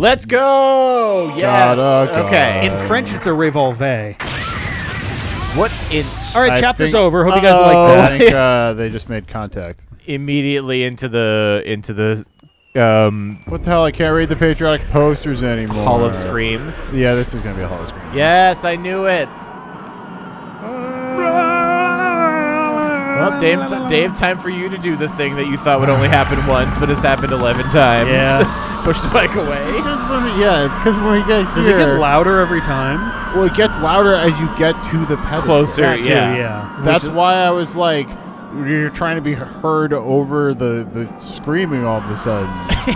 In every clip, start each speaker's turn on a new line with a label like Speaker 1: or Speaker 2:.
Speaker 1: Let's go! Yes. Okay.
Speaker 2: In French, it's a revolver.
Speaker 1: What in?
Speaker 2: All right,
Speaker 3: I
Speaker 2: chapter's
Speaker 3: think-
Speaker 2: over. Hope you guys like
Speaker 3: I
Speaker 2: that.
Speaker 3: think they just made contact.
Speaker 1: Immediately into the
Speaker 3: What the hell? I can't read the patriotic posters anymore.
Speaker 1: Hall of Screams.
Speaker 3: Yeah, this is gonna be a Hall of Screams.
Speaker 1: Yes, I knew it. Well, Dave, time for you to do the thing that you thought would only happen once, but has happened 11 times.
Speaker 2: Yeah.
Speaker 1: Push the mic away.
Speaker 3: It's because when we get here,
Speaker 2: Does it get louder every time?
Speaker 3: well, it gets louder as you get to the pedestal.
Speaker 1: Closer,
Speaker 2: That too,
Speaker 1: yeah.
Speaker 2: yeah.
Speaker 3: That's why I was like, you're trying to be heard over the screaming all of a sudden.
Speaker 1: Do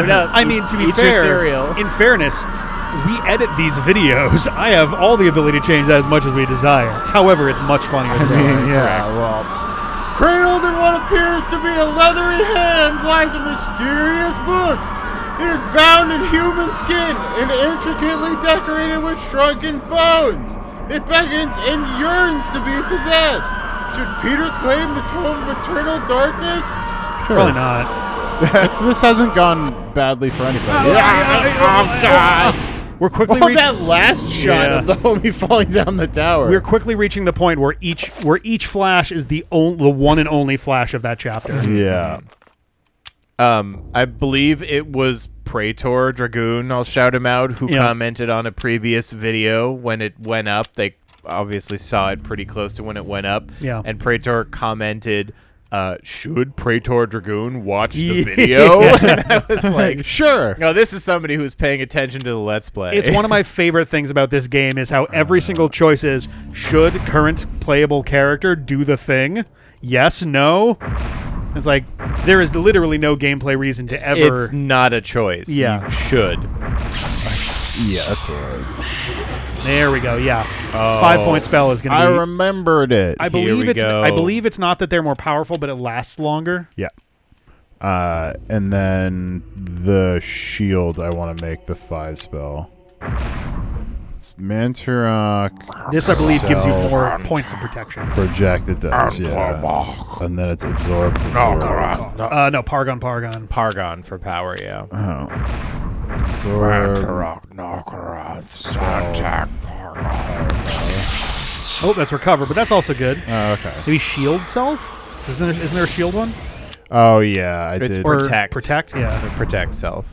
Speaker 1: it up.
Speaker 2: I mean, to be
Speaker 1: Eat your
Speaker 2: fair,
Speaker 1: cereal.
Speaker 2: in fairness, we edit these videos. I have all the ability to change that as much as we desire. However, it's much funnier this way.
Speaker 3: well. Cradled in what appears to be a leathery hand lies a mysterious book. It is bound in human skin and intricately decorated with shrunken bones. It beckons and yearns to be possessed. Should Peter claim the tome of eternal darkness? Sure.
Speaker 2: Probably not.
Speaker 3: This hasn't gone badly for anybody.
Speaker 1: Oh, God.
Speaker 2: We're quickly
Speaker 3: Oh,
Speaker 2: reaching.
Speaker 3: that last shot of the homie falling down the tower.
Speaker 2: We're quickly reaching the point where each flash is the one and only flash of that chapter.
Speaker 3: Yeah.
Speaker 1: I believe it was Praetor Dragoon, I'll shout him out, who commented on a previous video when it went up. They obviously saw it pretty close to when it went up.
Speaker 2: Yeah.
Speaker 1: And Praetor commented, should Praetor Dragoon watch the video? And I was like,
Speaker 3: sure.
Speaker 1: no, this is somebody who's paying attention to the Let's Play.
Speaker 2: It's one of my favorite things about this game is how every single choice is, should current playable character do the thing? Yes, no? It's like, there is literally no gameplay reason to ever...
Speaker 1: It's not a choice.
Speaker 2: Yeah.
Speaker 1: You should.
Speaker 3: Yeah, that's what it was.
Speaker 2: There we go, yeah.
Speaker 1: Oh.
Speaker 2: 5-point spell is going to be...
Speaker 3: I remembered it.
Speaker 2: I believe it's not that they're more powerful, but it lasts longer.
Speaker 3: Yeah. And then the shield, I want to make the 5 spell. It's Mantorok.
Speaker 2: This, I believe, gives you more points of protection.
Speaker 3: Project, it does, yeah. And then it's absorb.
Speaker 2: No, Pargon.
Speaker 1: Pargon for power, yeah.
Speaker 3: Oh. Absorb.
Speaker 2: Oh, that's recover, but that's also good.
Speaker 3: Oh, okay.
Speaker 2: Maybe shield self? Isn't there a shield one?
Speaker 3: Oh, yeah, I
Speaker 1: It's
Speaker 3: did.
Speaker 2: Or
Speaker 1: Protect.
Speaker 2: Protect, yeah.
Speaker 1: Protect self.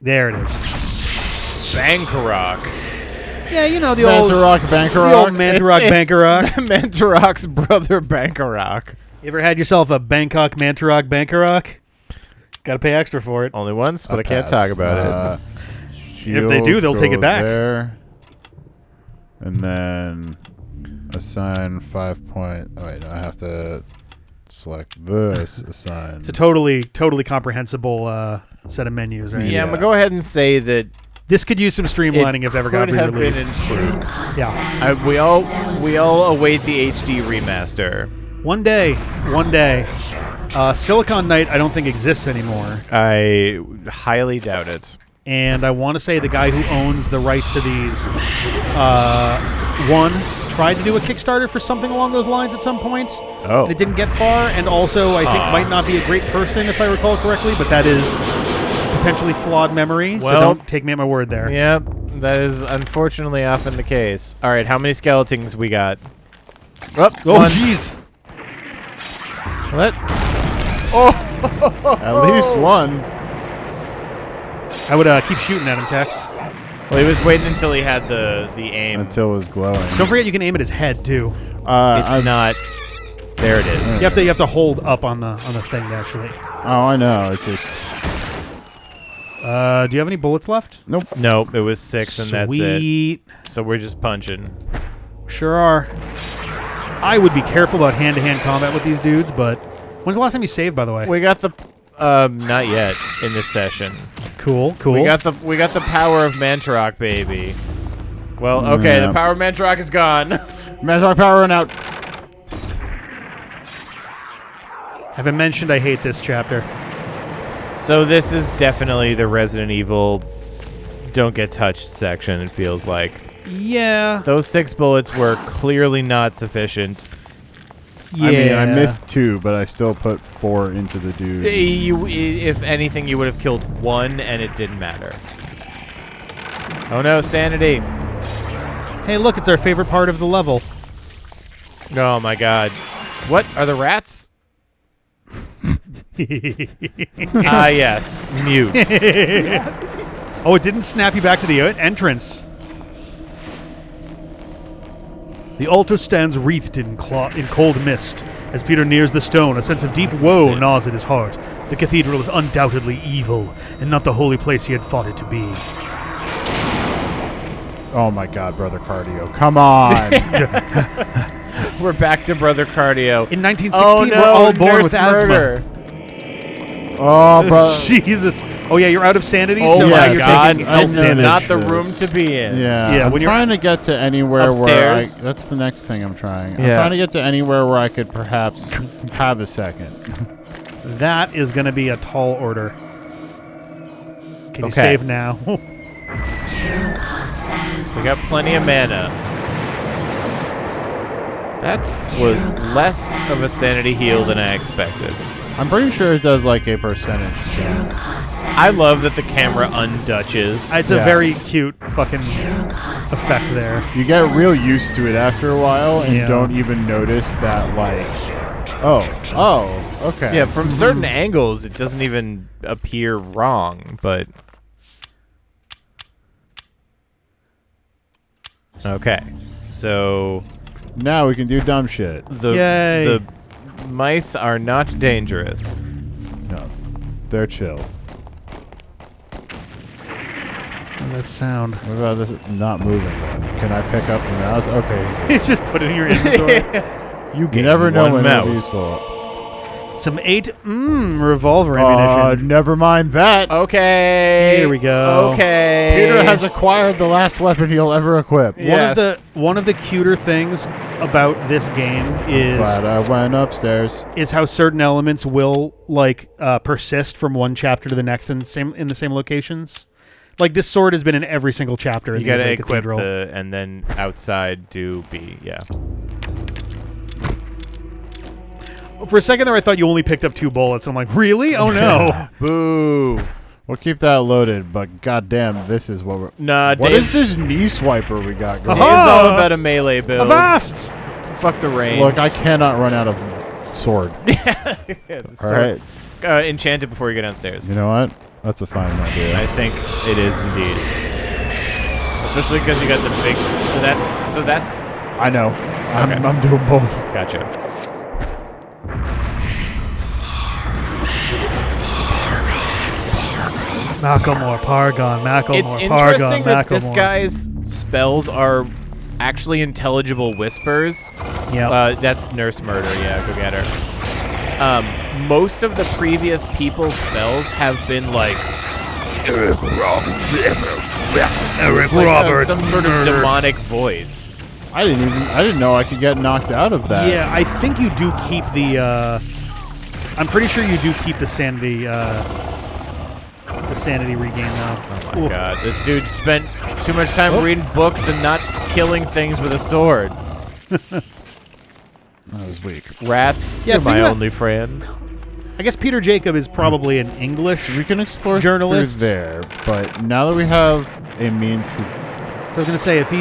Speaker 2: There it is.
Speaker 1: Bankorok.
Speaker 2: Yeah, you know, the old
Speaker 3: Bankorok.
Speaker 2: the old Mantorok Bankorok.
Speaker 1: Mantorok's brother Bankorok.
Speaker 2: You ever had yourself a Bangkok Mantorok Bankorok? Gotta pay extra for it.
Speaker 1: Only once, but I can't
Speaker 3: pass.
Speaker 1: talk about it.
Speaker 2: If they do, they'll take it back.
Speaker 3: There. And then assign 5 point. Oh, wait, no, I have to select this. Assign.
Speaker 2: It's a totally comprehensible set of menus, right?
Speaker 1: Yeah, I'm going to go ahead and say that
Speaker 2: This could use some streamlining if ever got
Speaker 1: could have been
Speaker 2: re-released.
Speaker 1: improved.
Speaker 2: Yeah.
Speaker 1: We all await the HD remaster.
Speaker 2: One day. Silicon Knight, I don't think exists anymore.
Speaker 1: I highly doubt it.
Speaker 2: And I want to say the guy who owns the rights to these, one, tried to do a Kickstarter for something along those lines at some point.
Speaker 1: Oh.
Speaker 2: And it didn't get far, and also I think might not be a great person, if I recall correctly, but that is potentially flawed memory, so don't take me at my word there.
Speaker 1: Yep, that is unfortunately often the case. All right, how many skeletons we got?
Speaker 2: Oh,
Speaker 1: one.
Speaker 2: jeez.
Speaker 1: What?
Speaker 3: At least one.
Speaker 2: I would keep shooting at him, Tex.
Speaker 1: Well, he was waiting until he had the aim.
Speaker 3: Until it was glowing.
Speaker 2: Don't forget you can aim at his head, too.
Speaker 1: It's not. There it is.
Speaker 2: You have to hold up on the thing, actually.
Speaker 3: Oh, I know. It just...
Speaker 2: do you have any bullets left?
Speaker 3: Nope.
Speaker 1: Nope, it was 6 and that's it.
Speaker 2: Sweet.
Speaker 1: So we're just punching.
Speaker 2: Sure are. I would be careful about hand-to-hand combat with these dudes, but when's the last time you saved, by the way?
Speaker 1: We got the not yet in this session.
Speaker 2: Cool.
Speaker 1: We got the power of Mantorok, baby. Well, okay, the power of Mantorok is gone.
Speaker 3: Mantorok power run out.
Speaker 2: Have I mentioned I hate this chapter?
Speaker 1: So this is definitely the Resident Evil don't get touched section, it feels like.
Speaker 2: Yeah.
Speaker 1: Those 6 bullets were clearly not sufficient.
Speaker 2: Yeah.
Speaker 3: I mean, I missed 2, but I still put 4 into the dude.
Speaker 1: If anything, you would have killed 1, and it didn't matter. Oh no, Sanity.
Speaker 2: Hey, look, it's our favorite part of the level.
Speaker 1: Oh my god. What? Are the rats? Ah, yes. Mute.
Speaker 2: Oh, it didn't snap you back to the entrance. The altar stands wreathed in cold mist. As Peter nears the stone, a sense of deep woe gnaws at his heart. The cathedral is undoubtedly evil, and not the holy place he had thought it to be.
Speaker 3: Oh my god, Brother Cardio. Come on!
Speaker 1: We're back to Brother Cardio.
Speaker 2: In 1916,
Speaker 1: oh, no,
Speaker 2: we're all born
Speaker 1: nurse
Speaker 2: with
Speaker 1: murder.
Speaker 2: asthma.
Speaker 3: Oh, bro.
Speaker 2: Jesus. Oh, yeah, you're out of sanity?
Speaker 1: Oh,
Speaker 2: so
Speaker 1: my
Speaker 2: you're
Speaker 1: God.
Speaker 2: taking health
Speaker 1: This is
Speaker 2: damage.
Speaker 1: not the room to be in.
Speaker 3: Yeah, I'm trying to get to anywhere
Speaker 1: Upstairs?
Speaker 3: where that's the next thing I'm trying. I'm
Speaker 1: Yeah.
Speaker 3: trying to get to anywhere where I could perhaps have a second.
Speaker 2: That is going to be a tall order. Can you
Speaker 1: Okay.
Speaker 2: save now?
Speaker 1: We got plenty of mana. That was less of a sanity heal than I expected.
Speaker 3: I'm pretty sure it does like a percentage check.
Speaker 1: I love that the camera undutches.
Speaker 2: It's a very cute fucking effect there.
Speaker 3: You get real used to it after a while and
Speaker 2: Yeah.
Speaker 3: don't even notice that, like, okay.
Speaker 1: Yeah, from certain angles, it doesn't even appear wrong, but... Okay, so...
Speaker 3: Now we can do dumb shit.
Speaker 1: The mice are not dangerous.
Speaker 3: No, they're chill.
Speaker 2: That sound.
Speaker 3: What about this not moving one? Can I pick up the mouse? Okay.
Speaker 2: You just put it in your inventory.
Speaker 3: You never know
Speaker 1: one
Speaker 3: when
Speaker 1: mouse.
Speaker 3: it's useful.
Speaker 2: Some 8 revolver ammunition.
Speaker 3: Never mind that.
Speaker 1: Okay.
Speaker 2: Here we go.
Speaker 1: Okay.
Speaker 3: Peter has acquired the last weapon he'll ever equip.
Speaker 1: Yes.
Speaker 2: One of the cuter things about this game
Speaker 3: Glad I went upstairs.
Speaker 2: is how certain elements will persist from one chapter to the next in the same locations. Like this sword has been in every single chapter.
Speaker 1: You
Speaker 2: in
Speaker 1: gotta
Speaker 2: the
Speaker 1: equip
Speaker 2: cathedral.
Speaker 1: and then outside do B, yeah.
Speaker 2: For a second there, I thought you only picked up 2 bullets. I'm like, really? Oh no!
Speaker 1: Boo.
Speaker 3: We'll keep that loaded, but goddamn, this is what we're...
Speaker 1: Nah,
Speaker 3: What
Speaker 1: Dave,
Speaker 3: is this knee swiper we got going?
Speaker 1: Dave's all about a melee build.
Speaker 2: Avast!
Speaker 1: Fuck the range.
Speaker 3: Look, I cannot run out of sword.
Speaker 1: Yeah, the
Speaker 3: All
Speaker 1: sword.
Speaker 3: right.
Speaker 1: Enchant it before you go downstairs.
Speaker 3: You know what? That's a fine idea.
Speaker 1: I think it is indeed. Especially because you got the big... So that's...
Speaker 3: I know.
Speaker 1: Okay.
Speaker 3: I'm doing both.
Speaker 1: Gotcha.
Speaker 2: Macklemore, Pargon, Macklemore,
Speaker 1: It's
Speaker 2: Pargon,
Speaker 1: interesting that this
Speaker 2: Macklemore.
Speaker 1: guy's spells are actually intelligible whispers.
Speaker 2: Yeah.
Speaker 1: That's Nurse Murder. Yeah, go get her. Most of the previous people's spells have been like
Speaker 2: Eric
Speaker 1: like, some sort of demonic voice.
Speaker 3: I didn't know I could get knocked out of that.
Speaker 2: Yeah, I think you do keep the. I'm pretty sure you do keep the sanity. The sanity regain though.
Speaker 1: Oh my god, this dude spent too much time reading books and not killing things with a sword.
Speaker 3: That was weak.
Speaker 1: Rats,
Speaker 2: Yeah,
Speaker 1: you're my
Speaker 2: think about-
Speaker 1: only friend.
Speaker 2: I guess Peter Jacob is probably an English.
Speaker 3: We can explore
Speaker 2: Journalist.
Speaker 3: through there, but now that we have a means to...
Speaker 2: So I was gonna say if he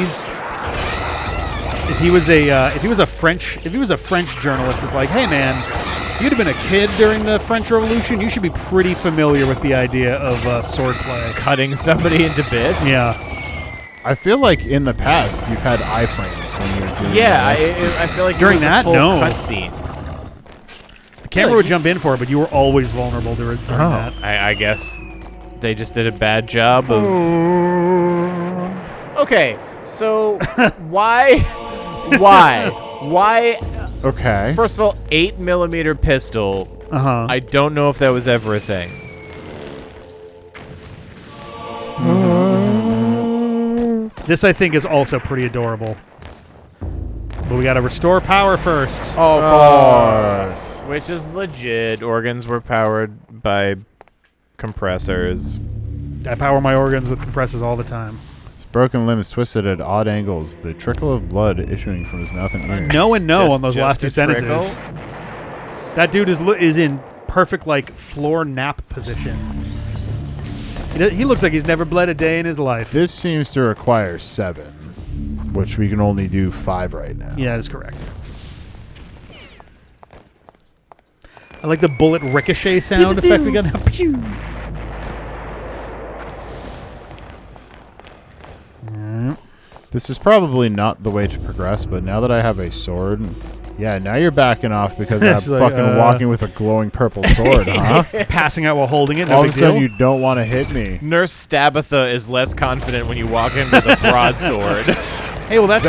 Speaker 2: was a French journalist, it's like, hey man, you'd have been a kid during the French Revolution. You should be pretty familiar with the idea of swordplay.
Speaker 1: Cutting somebody into bits?
Speaker 2: Yeah.
Speaker 3: I feel like in the past you've had iframes when you're doing
Speaker 1: Yeah,
Speaker 3: that.
Speaker 1: I feel like
Speaker 2: During
Speaker 1: it was a
Speaker 2: that,
Speaker 1: full
Speaker 2: no.
Speaker 1: cutscene.
Speaker 2: The camera would jump in for it, but you were always vulnerable during that.
Speaker 1: I guess they just did a bad job of... Okay, so why?
Speaker 3: Okay.
Speaker 1: First of all, 8mm pistol.
Speaker 2: Uh-huh.
Speaker 1: I don't know if that was ever a thing.
Speaker 2: This, I think, is also pretty adorable. But we gotta restore power first.
Speaker 3: Of course.
Speaker 1: Which is legit. Organs were powered by compressors.
Speaker 2: I power my organs with compressors all the time.
Speaker 3: broken limb is twisted at odd angles, the trickle of blood issuing from his mouth and ears.
Speaker 2: No and no
Speaker 1: Just-
Speaker 2: on those
Speaker 1: just
Speaker 2: last two
Speaker 1: a trickle?
Speaker 2: sentences. That dude is in perfect like floor nap position. He looks like he's never bled a day in his life.
Speaker 3: This seems to require 7, which we can only do 5 right now.
Speaker 2: Yeah, that's correct. I like the bullet ricochet sound effect we got now. Pew!
Speaker 3: This is probably not the way to progress, but now that I have a sword... Yeah, now you're backing off because I'm
Speaker 2: She's like,
Speaker 3: fucking walking with a glowing purple sword, huh?
Speaker 2: Passing out while holding it. No
Speaker 3: All of
Speaker 2: big
Speaker 3: a sudden,
Speaker 2: deal.
Speaker 3: you don't want to hit me.
Speaker 1: Nurse Stabatha is less confident when you walk in with a broadsword.
Speaker 2: Hey, well, that's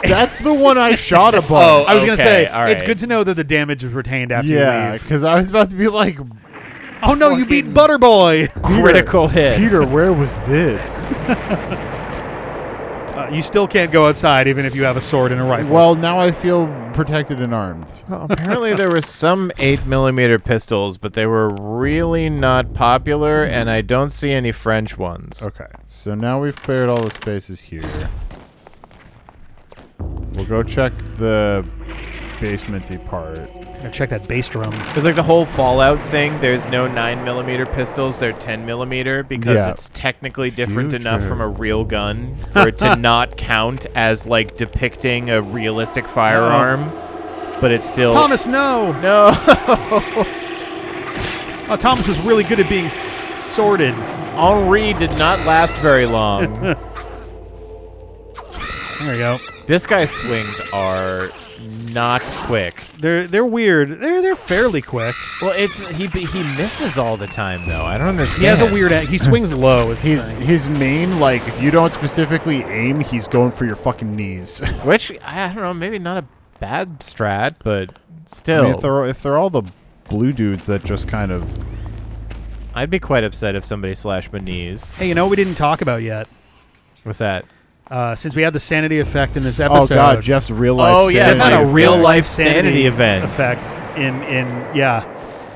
Speaker 3: That's the one I shot above.
Speaker 1: Oh,
Speaker 2: I was gonna
Speaker 1: okay,
Speaker 2: say
Speaker 1: all
Speaker 2: it's
Speaker 1: right.
Speaker 2: good to know that the damage is retained after you
Speaker 3: Yeah,
Speaker 2: leave.
Speaker 3: because I was about to be like,
Speaker 2: Oh no, you beat Butterboy.
Speaker 1: Critical hit.
Speaker 3: Peter, where was this?
Speaker 2: You still can't go outside even if you have a sword and a rifle.
Speaker 3: Well, now I feel protected and armed.
Speaker 1: Well, apparently there were some 8mm pistols, but they were really not popular, and I don't see any French ones.
Speaker 3: Okay, so now we've cleared all the spaces here. We'll go check the basementy part.
Speaker 2: Gotta check that bass drum.
Speaker 1: It's like the whole Fallout thing. There's no 9mm pistols. They're 10mm because
Speaker 3: Yeah.
Speaker 1: it's technically different
Speaker 3: Future.
Speaker 1: enough from a real gun for it to not count as like depicting a realistic firearm. But it's still
Speaker 2: Thomas, no.
Speaker 1: No.
Speaker 2: Oh, Thomas was really good at being sworded.
Speaker 1: Henri did not last very long.
Speaker 2: There we go.
Speaker 1: This guy's swings are not quick.
Speaker 2: They're weird. They're fairly quick.
Speaker 1: Well, he misses all the time though. I don't understand.
Speaker 2: He has a weird. He swings low. is the
Speaker 3: His
Speaker 2: thing.
Speaker 3: his main, like, if you don't specifically aim, he's going for your fucking knees.
Speaker 1: Which I don't know, maybe not a bad strat, but
Speaker 3: I
Speaker 1: still,
Speaker 3: mean, if they're all the blue dudes that just kind of...
Speaker 1: I'd be quite upset if somebody slashed my knees.
Speaker 2: Hey, you know what we didn't talk about yet?
Speaker 1: What's that?
Speaker 2: Since we had the sanity effect in this episode.
Speaker 3: Oh god, Jeff's real life.
Speaker 1: Oh, yeah,
Speaker 2: Jeff had a
Speaker 1: Sanity
Speaker 2: real
Speaker 1: effect.
Speaker 2: life
Speaker 1: Sanity event.
Speaker 2: effect in yeah.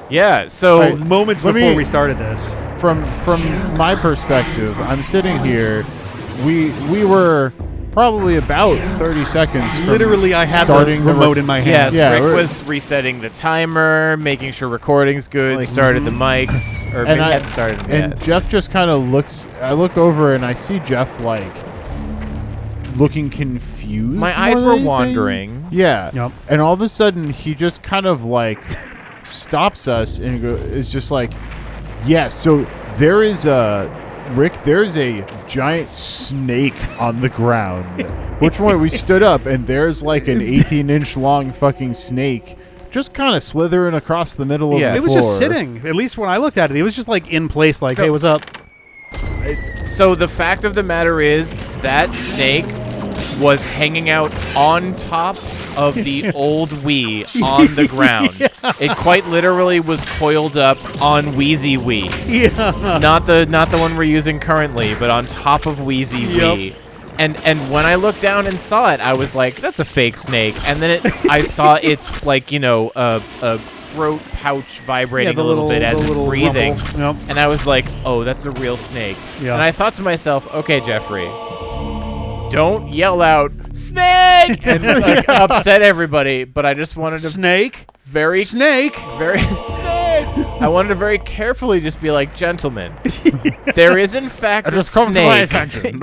Speaker 1: Yeah. So
Speaker 3: Right.
Speaker 2: Moments
Speaker 3: let
Speaker 2: before
Speaker 3: me-
Speaker 2: we started this.
Speaker 3: From my perspective, I'm sitting here. We were probably about 30 seconds. From
Speaker 2: Literally, I had the
Speaker 3: starting
Speaker 2: remote in my
Speaker 1: yes,
Speaker 2: hand.
Speaker 3: Yeah,
Speaker 1: Rick
Speaker 3: we're-
Speaker 1: was resetting the timer, making sure recording's good,
Speaker 3: Like,
Speaker 1: started the mics, or maybe hadn't started them
Speaker 3: and
Speaker 1: yet.
Speaker 3: Jeff just kind of looks. I look over and I see Jeff like looking confused.
Speaker 1: My
Speaker 3: more
Speaker 1: eyes
Speaker 3: than
Speaker 1: were
Speaker 3: anything.
Speaker 1: wandering.
Speaker 3: Yeah.
Speaker 2: Yep.
Speaker 3: And all of a sudden, he just kind of like stops us and is just like, "Yeah, so there is a Rick. There's a giant snake on the ground." Which one? We stood up and there's like an 18-inch long fucking snake. Just kind of slithering across the middle of the
Speaker 2: It was
Speaker 3: floor.
Speaker 2: just sitting. At least when I looked at it, it was just like in place. Like, hey, what's up?
Speaker 1: So the fact of the matter is that snake was hanging out on top of the old Wii on the ground. It quite literally was coiled up on Wheezy Wii.
Speaker 2: Yeah.
Speaker 1: Not the one we're using currently, but on top of Wheezy Wii. And when I looked down and saw it, I was like, that's a fake snake. And then I saw its like, a throat pouch vibrating
Speaker 2: the
Speaker 1: a little bit as it's
Speaker 2: little
Speaker 1: breathing.
Speaker 2: rumble. Yep.
Speaker 1: And I was like, oh, that's a real snake.
Speaker 2: Yeah.
Speaker 1: And I thought to myself, okay, Jeffrey, don't yell out, snake! And like, upset everybody. But I just wanted to
Speaker 2: Snake.
Speaker 1: very
Speaker 2: Snake.
Speaker 1: snake. I wanted to very carefully just be like, gentlemen, there is in fact a
Speaker 3: Just come to my
Speaker 1: snake.
Speaker 3: attention.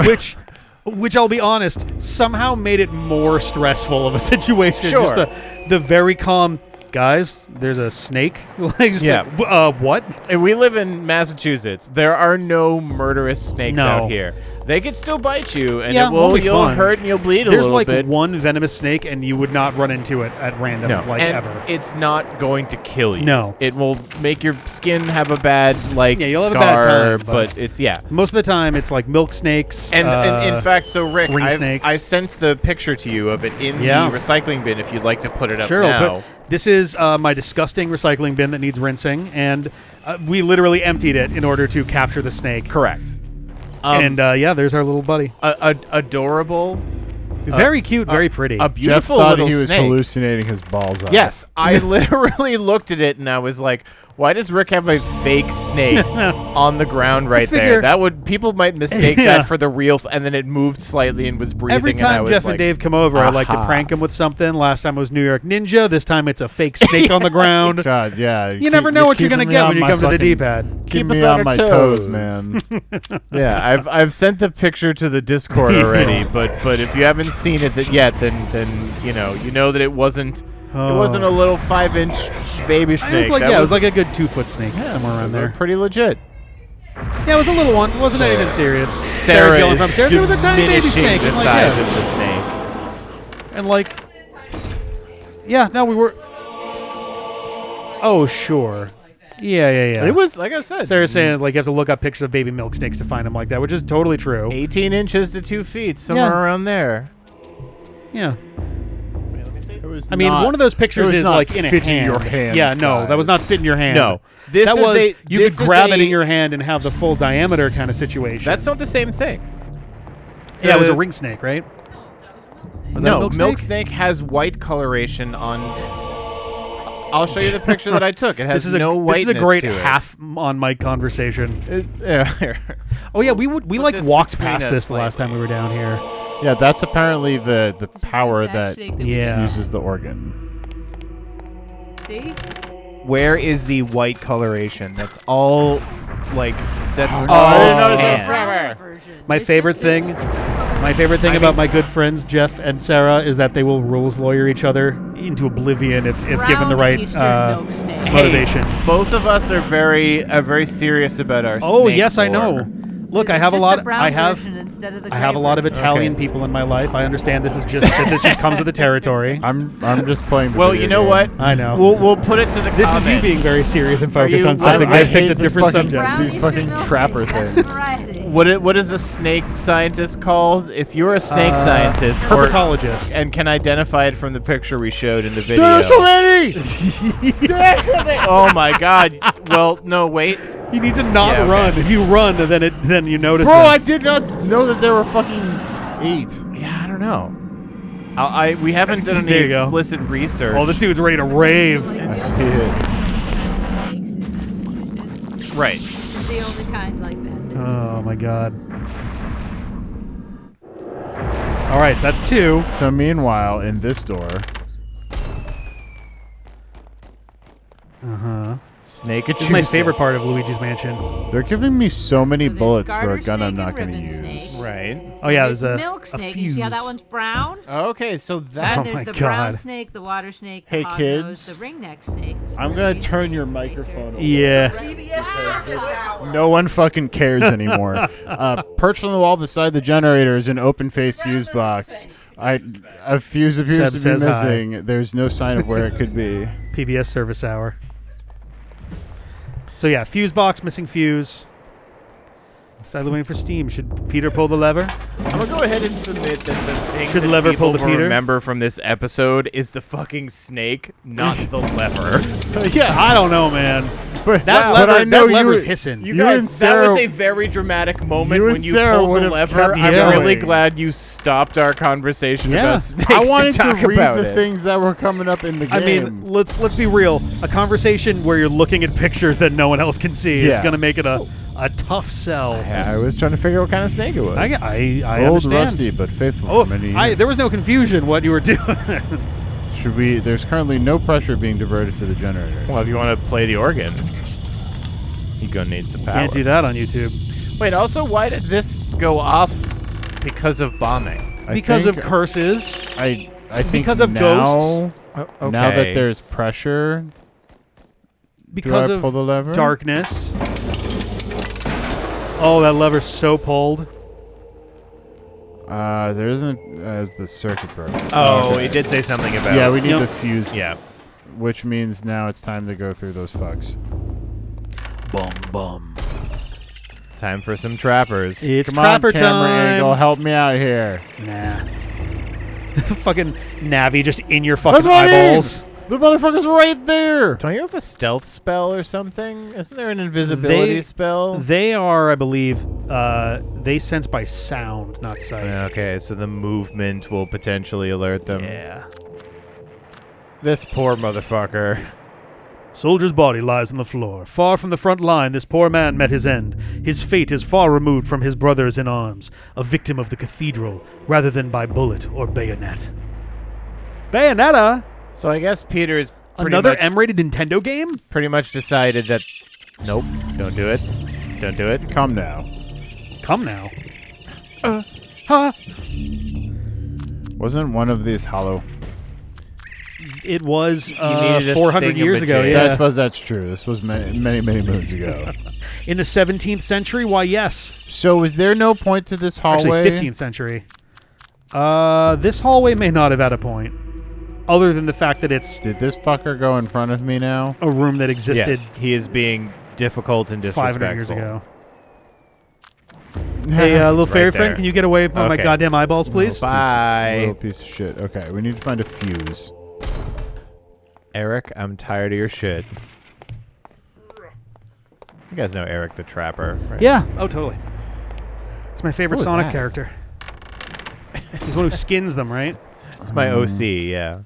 Speaker 2: Which I'll be honest, somehow made it more stressful of a situation.
Speaker 1: Sure.
Speaker 2: Just the very calm, guys, there's a snake. Like, just
Speaker 1: Yeah.
Speaker 2: like, what?
Speaker 1: And we live in Massachusetts. There are no murderous snakes
Speaker 2: No.
Speaker 1: out here. They could still bite you, and
Speaker 2: Yeah, it'll be
Speaker 1: you'll
Speaker 2: fun.
Speaker 1: hurt and you'll bleed a
Speaker 2: There's
Speaker 1: little
Speaker 2: like
Speaker 1: bit.
Speaker 2: one venomous snake, and you would not run into it at random, like
Speaker 1: and
Speaker 2: ever.
Speaker 1: it's not going to kill you.
Speaker 2: No.
Speaker 1: It will make your skin have a bad
Speaker 2: Yeah, you'll have a
Speaker 1: scar,
Speaker 2: bad time,
Speaker 1: but it's
Speaker 2: Most of the time, it's like milk snakes.
Speaker 1: And in fact, so Rick,
Speaker 2: ring snakes.
Speaker 1: I sent the picture to you of it in
Speaker 2: Yeah.
Speaker 1: the recycling bin. If you'd like to put it up
Speaker 2: sure,
Speaker 1: now.
Speaker 2: but this is my disgusting recycling bin that needs rinsing, and we literally emptied it in order to capture the snake.
Speaker 1: Correct.
Speaker 2: And yeah, there's our little buddy.
Speaker 1: Adorable,
Speaker 2: Very cute, very pretty.
Speaker 1: a
Speaker 3: Jeff
Speaker 1: beautiful
Speaker 3: thought
Speaker 1: little
Speaker 3: he was
Speaker 1: snake.
Speaker 3: hallucinating his balls out.
Speaker 1: Yes, I literally looked at it and I was like, Why does Rick have a fake snake on the ground right there? That would people might mistake that for the real, and then it moved slightly and was breathing.
Speaker 2: Every time Jeff and Dave come over, I like to prank them with something. Last time it was New York Ninja. This time it's a fake snake on the ground.
Speaker 3: God, yeah.
Speaker 2: You never know what you're gonna get when you come to the D-pad.
Speaker 3: Keep me on my toes, man.
Speaker 1: Yeah, I've sent the picture to the Discord already, but if you haven't seen it yet, then you know that it wasn't. It wasn't a little 5-inch baby snake.
Speaker 2: It was like a good 2-foot snake somewhere around there.
Speaker 1: Pretty legit.
Speaker 2: Yeah, it was a little one. It wasn't anything serious.
Speaker 1: Sarah's
Speaker 2: yelling from Sarah. There was a tiny baby snake.
Speaker 1: The size of the snake.
Speaker 2: And we were. Oh, sure. Yeah.
Speaker 1: It was, like I said.
Speaker 2: Sarah's saying, you have to look up pictures of baby milk snakes to find them like that, which is totally true.
Speaker 1: 18 inches to 2 feet, somewhere around there.
Speaker 2: Yeah. One of those pictures is in a hand.
Speaker 3: In your hand.
Speaker 2: Yeah, no, that was not fit in your hand.
Speaker 1: No.
Speaker 2: You could grab it in your hand and have the full diameter kind of situation.
Speaker 1: That's not the same thing.
Speaker 2: Yeah, it was a ring snake, right?
Speaker 1: No, milk snake has white coloration on. I'll show you the picture that I took. It has no whiteness.
Speaker 2: This is a great
Speaker 1: to it.
Speaker 2: half on mic conversation.
Speaker 1: Oh
Speaker 2: yeah, we walked past this the last time we were down here.
Speaker 3: Yeah, that's apparently the power that
Speaker 2: Yeah.
Speaker 3: uses the organ.
Speaker 4: See?
Speaker 1: Where is the white coloration? That's all, that's all.
Speaker 2: I didn't
Speaker 1: notice
Speaker 2: that
Speaker 1: forever.
Speaker 2: My favorite thing about my good friends Jeff and Sarah is that they will rules lawyer each other into oblivion if given the right motivation.
Speaker 1: Hey, both of us are very serious about our.
Speaker 2: Oh
Speaker 1: snake
Speaker 2: yes, I
Speaker 1: lore.
Speaker 2: know. Look, I have a lot. I have a lot of Italian people in my life. I understand this just comes with the territory.
Speaker 3: I'm just playing.
Speaker 1: Well, you know what?
Speaker 2: I know.
Speaker 1: We'll put it to the.
Speaker 2: This
Speaker 1: comments.
Speaker 2: is you being very serious and focused on something.
Speaker 3: I
Speaker 2: picked a different subject.
Speaker 3: These fucking trapper things.
Speaker 1: What is a snake scientist called? If you're a snake scientist,
Speaker 2: herpetologist,
Speaker 1: and can identify it from the picture we showed in the video.
Speaker 3: There's so many.
Speaker 1: Oh my God! Well, no, wait.
Speaker 2: You need to not run. If you run, then you notice.
Speaker 3: Bro, I did not know that there were fucking 8.
Speaker 1: Yeah, I don't know. We haven't done any explicit research.
Speaker 2: Oh, this dude's ready to rave.
Speaker 3: I see it.
Speaker 1: Right.
Speaker 4: The only kind like that.
Speaker 2: Oh my God. All right, so that's 2.
Speaker 3: So meanwhile, in this door.
Speaker 1: Snake.
Speaker 2: This is my favorite part of Luigi's Mansion.
Speaker 3: They're giving me so many bullets for a gun I'm not going to use.
Speaker 1: Right.
Speaker 2: Oh yeah, there's a
Speaker 4: milk snake.
Speaker 2: fuse.
Speaker 4: You see how that one's brown?
Speaker 1: Okay, so that.
Speaker 2: Oh
Speaker 4: There's
Speaker 2: my
Speaker 4: the
Speaker 2: God.
Speaker 4: brown snake, the water snake, the
Speaker 3: Hey,
Speaker 4: hog
Speaker 3: kids.
Speaker 4: nose, the ringneck snake.
Speaker 3: I'm going to turn your microphone over.
Speaker 2: Yeah.
Speaker 3: No one fucking cares anymore. Perched on the wall beside the generator is an open-faced fuse box. A fuse appears to be
Speaker 2: says
Speaker 3: missing.
Speaker 2: hi.
Speaker 3: There's no sign of where it could be.
Speaker 2: PBS service hour. So yeah, fuse box, missing fuse. Sadly waiting for steam. Should Peter pull the lever?
Speaker 1: I'm gonna go ahead and submit that the thing
Speaker 2: Should
Speaker 1: that
Speaker 2: the lever
Speaker 1: people
Speaker 2: pull the
Speaker 1: will
Speaker 2: Peter?
Speaker 1: remember from this episode is the fucking snake, not the lever.
Speaker 2: Yeah, I don't know, man.
Speaker 3: But
Speaker 2: That
Speaker 3: but
Speaker 2: lever,
Speaker 3: I know
Speaker 2: that lever's
Speaker 3: you,
Speaker 2: hissing.
Speaker 1: You
Speaker 3: You
Speaker 1: guys,
Speaker 3: and
Speaker 1: that
Speaker 3: Sarah-
Speaker 1: was a very dramatic moment
Speaker 3: you and
Speaker 1: when you
Speaker 3: Sarah
Speaker 1: pulled the
Speaker 3: would've
Speaker 1: lever.
Speaker 3: kept
Speaker 1: I'm
Speaker 2: going.
Speaker 1: really glad you stopped our conversation
Speaker 2: Yeah.
Speaker 1: about snakes
Speaker 3: I wanted
Speaker 1: to talk
Speaker 3: to read
Speaker 1: about
Speaker 3: the
Speaker 1: it.
Speaker 3: things that were coming up in the game.
Speaker 2: I mean, let's be real. A conversation where you're looking at pictures that no one else can see is
Speaker 3: Yeah.
Speaker 2: going to make it a tough sell.
Speaker 1: Yeah, I was trying to figure out what kind of snake it was.
Speaker 2: I
Speaker 3: old,
Speaker 2: understand.
Speaker 3: rusty, but faithful for many years.
Speaker 2: There was no confusion what you were doing.
Speaker 3: Should we? There's currently no pressure being diverted to the generator.
Speaker 1: Well, if you want to play the organ, you're gonna need some power.
Speaker 2: Can't do that on YouTube.
Speaker 1: Wait, also, why did this go off because of bombing?
Speaker 2: Because of curses.
Speaker 3: I think
Speaker 2: because of
Speaker 3: now,
Speaker 2: ghosts.
Speaker 1: Okay.
Speaker 3: Now that there's pressure,
Speaker 2: Because
Speaker 3: do I pull the lever?
Speaker 2: of darkness. Oh, that lever's so pulled.
Speaker 3: There isn't as the circuit broke.
Speaker 1: Oh, it did say something about.
Speaker 3: Yeah, we need
Speaker 2: Yep.
Speaker 3: the fuse.
Speaker 1: Yeah.
Speaker 3: Which means now it's time to go through those fucks.
Speaker 2: Bum bum.
Speaker 1: Time for some trappers.
Speaker 2: It's
Speaker 3: Come
Speaker 2: trapper
Speaker 3: on, camera
Speaker 2: time.
Speaker 3: angle, help me out here.
Speaker 2: Nah. Fucking Navi just in your fucking
Speaker 3: That's what I mean.
Speaker 2: eyeballs.
Speaker 3: The motherfucker's right there.
Speaker 1: Don't you have a stealth spell or something? Isn't there an invisibility spell?
Speaker 2: They are, I believe, they sense by sound, not sight.
Speaker 1: Okay, so the movement will potentially alert them.
Speaker 2: Yeah.
Speaker 1: This poor motherfucker.
Speaker 2: Soldier's body lies on the floor. Far from the front line, this poor man met his end. His fate is far removed from his brothers in arms, a victim of the cathedral, rather than by bullet or bayonet. Bayonetta?
Speaker 1: So I guess Peter's
Speaker 2: Another M-rated Nintendo game?
Speaker 1: pretty much decided that, nope, don't do it. Don't do it.
Speaker 3: Come now.
Speaker 2: Come now. Huh?
Speaker 3: Wasn't one of these hollow?
Speaker 2: It was
Speaker 1: needed a
Speaker 2: 400 years ago,
Speaker 1: thingamajig.
Speaker 2: yeah.
Speaker 3: I suppose that's true. This was many, many, many moons ago.
Speaker 2: In the 17th century? Why, yes.
Speaker 3: So is there no point to this hallway?
Speaker 2: Actually, 15th century. This hallway may not have had a point, other than the fact that it's
Speaker 3: Did this fucker go in front of me now?
Speaker 2: a room that existed
Speaker 1: Yes, he is being difficult and disrespectful.
Speaker 2: 500 years ago. Hey, little fairy
Speaker 1: Right
Speaker 2: friend,
Speaker 1: there.
Speaker 2: can you get away from my
Speaker 1: Okay.
Speaker 2: goddamn eyeballs, please?
Speaker 1: Bye.
Speaker 3: Little piece of shit. Okay, we need to find a fuse.
Speaker 1: Eric, I'm tired of your shit. You guys know Eric the Trapper, right?
Speaker 2: Yeah. Oh, totally. It's my favorite
Speaker 3: Who is
Speaker 2: Sonic
Speaker 3: that?
Speaker 2: character. He's the one who skins them, right?
Speaker 1: It's my OC, yeah.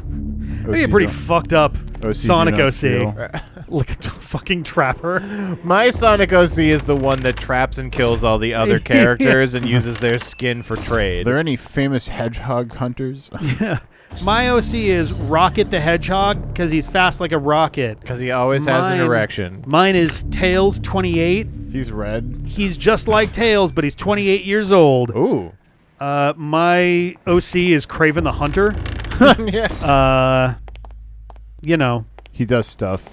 Speaker 2: Maybe a pretty fucked up
Speaker 3: OC
Speaker 2: Sonic
Speaker 3: do not
Speaker 2: OC.
Speaker 3: steal.
Speaker 2: Like a fucking trapper.
Speaker 1: My Sonic OC is the one that traps and kills all the other characters and uses their skin for
Speaker 3: Are
Speaker 1: trade.
Speaker 3: there any famous hedgehog hunters?
Speaker 2: My OC is Rocket the Hedgehog because he's fast like a rocket.
Speaker 1: Because he always has an
Speaker 2: Mine-
Speaker 1: erection.
Speaker 2: Mine is Tails 28.
Speaker 3: He's red.
Speaker 2: He's just like Tails, but he's 28 years old.
Speaker 1: Ooh.
Speaker 2: My OC is Craven the Hunter.
Speaker 1: Yeah.
Speaker 2: You know.
Speaker 3: He does stuff.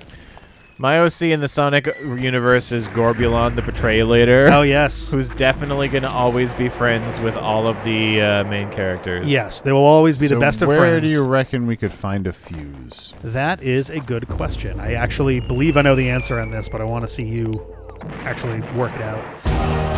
Speaker 1: My OC in the Sonic universe is Gorbulon the Betrayalator.
Speaker 2: Oh, yes.
Speaker 1: Who's definitely going to always be friends with all of the main characters.
Speaker 2: Yes, they will always be the
Speaker 3: So
Speaker 2: best of
Speaker 3: where
Speaker 2: friends.
Speaker 3: do you reckon we could find a fuse?
Speaker 2: That is a good question. I actually believe I know the answer on this, but I want to see you actually work it out.